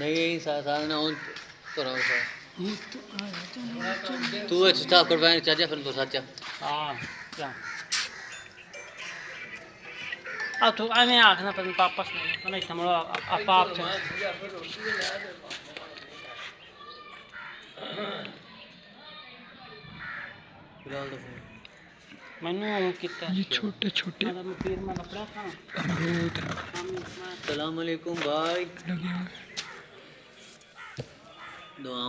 नहीं साधारण करो तू स्टाफ करवाए चाचा फिर तो साचा हाँ क्या अब तो मैं आखना पर वापस नहीं समझो आप मैंने कितना ये छोटे छोटे अमरूद सलाम अलैकुम भाई लगे हुए। दुआ